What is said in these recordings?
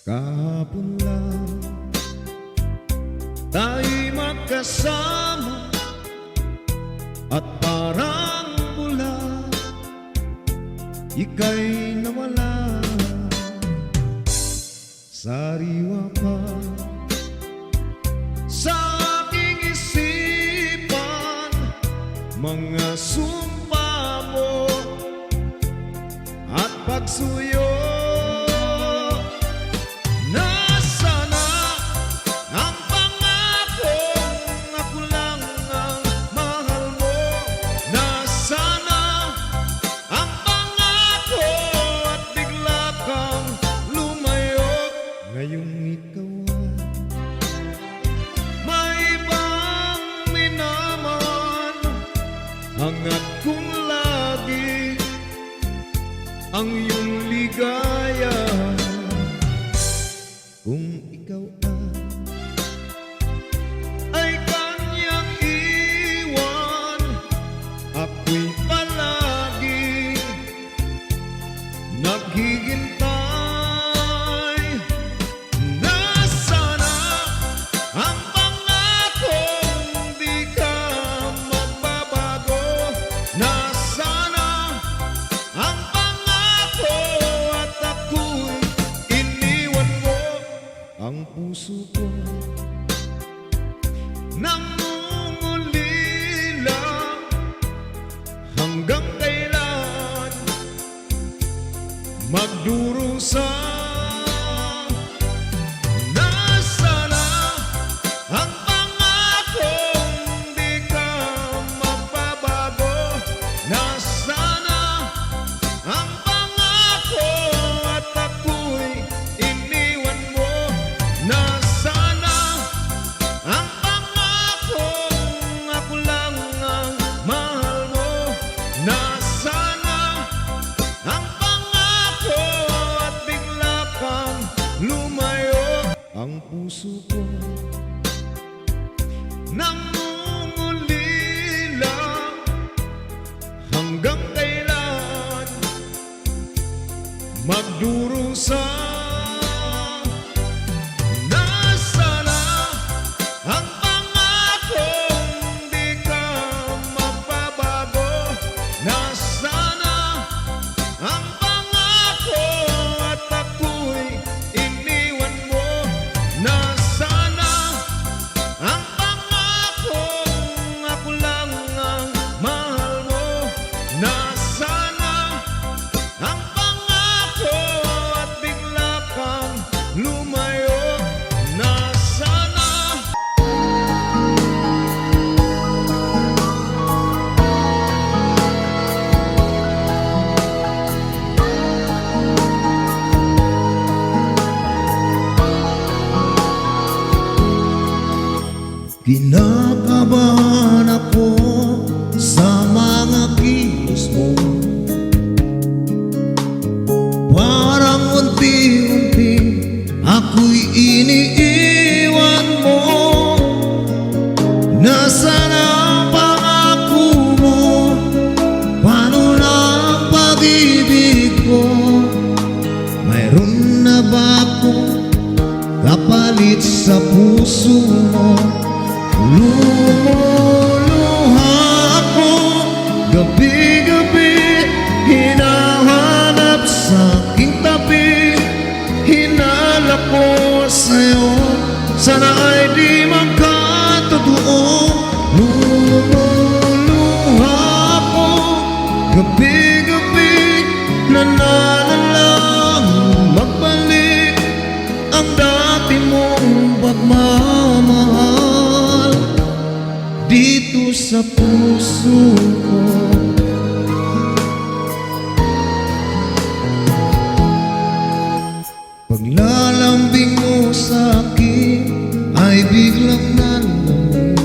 Kahapon lang tayo'y magkasama at parang bula ika'y nawala. Sariwa pa sa aking isipan mga sumpa mo at pagsuyo. Ngayong ikaw may ibang minaman, hangad kong lagi ang iyong ligaya. Kung ikaw ay kanyang iwan, ako'y palagi naghihintay. Ang puso ko nangungulila, hanggang kailan magdurusa? Nasaan na ang pangakong di ka magbabago? Nasaan na ang pangako at ako'y iniwan mo? Nasana ang pangakong ako lang ang mahal mo? Nasana ang pangako at bigla kang lumayo? Ang puso ko nangungulila, hanggang kailan magdurusa? Kinakabahan ako sa mga kilos mo, parang unti-unti ako'y iniiwan mo. Nasaan ang pangako mo? Paano na ang pag-ibig ko? Mayroon na ba akong kapalit sa puso mo? Lumuluha ako gabi-gabi, hinahanap sa aking tabi. Hinala ko sa'yo, sana ay di magkatotoo. Lumuluha ako gabi-gabi, nananalang magbalik ang dati mong pagmamahal dito sa puso ko. Paglalambing mo sa akin ay biglang nalamig,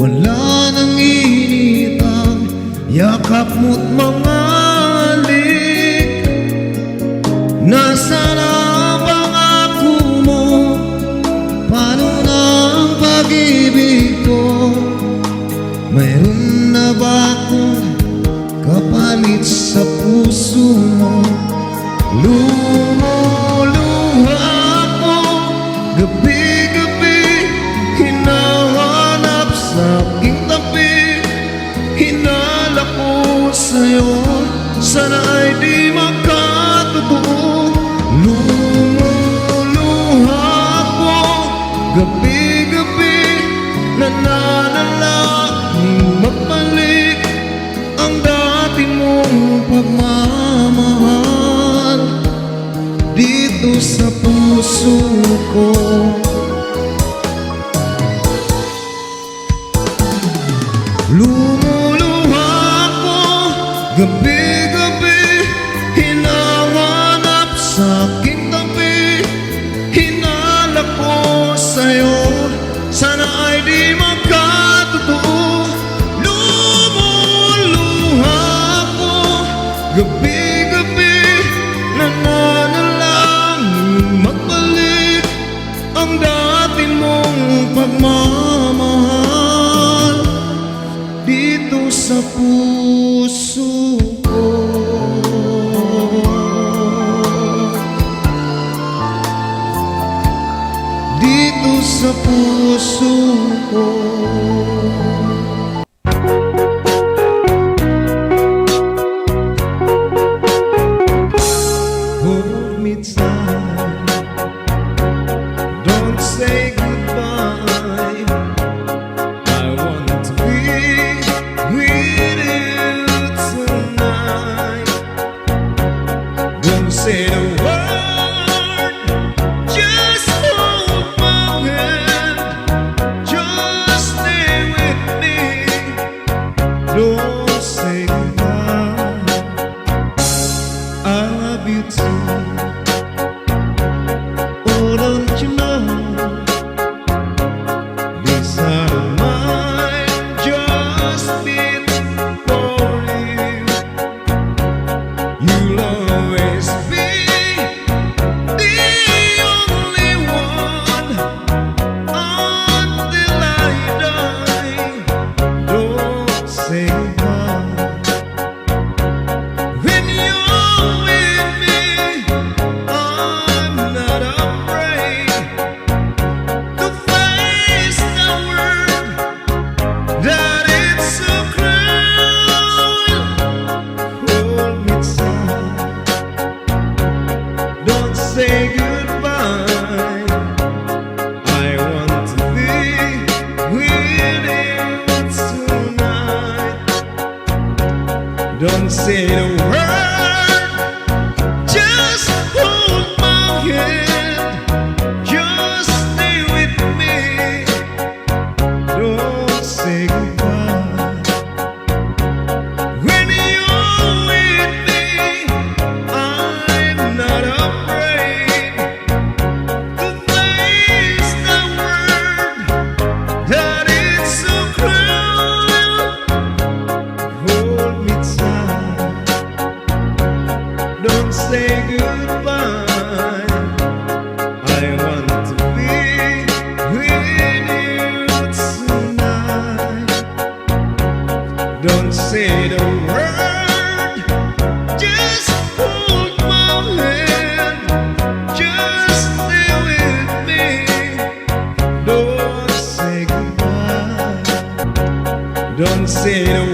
wala nang init ang yakap mo't mga halik. Nasaan ang pangako mo? Paano na ang pag-ibig ko? Mayroon na ba akong kapalit sa puso mo? dito sa puso ko. Lumuluha ko gabi-gabi, hinahanap sa aking tabi. Hinalak ko sa'yo, sana ay di magkatotoo. Lumuluha ko gabi-gabi, nananalangin magbalik ang dati mong pagmamahal dito sa puso ko. Dito sa puso ko. Hold me tight, don't say goodbye. I want to be with you tonight. Don't say the word, just hold my hand. Just stay with me. Don't say goodbye. I love you too. Oh, don't you know? This heart of mine just beat for you. You'll always be the only one until I die. Don't say goodbye. When you're with me, I'm not afraid to face the world that it's so cruel. Hold me tight, don't say goodbye. I want to be with you tonight. Don't say the word, just hold my hand. Just stay with me. Don't say goodbye. When you're with me, I'm not afraid to face the world that it's so cruel. Hold me tight, don't say goodbye. I want to be with you tonight. Don't say the word, just hold my hand. Just stay with me. Don't say goodbye. Don't say the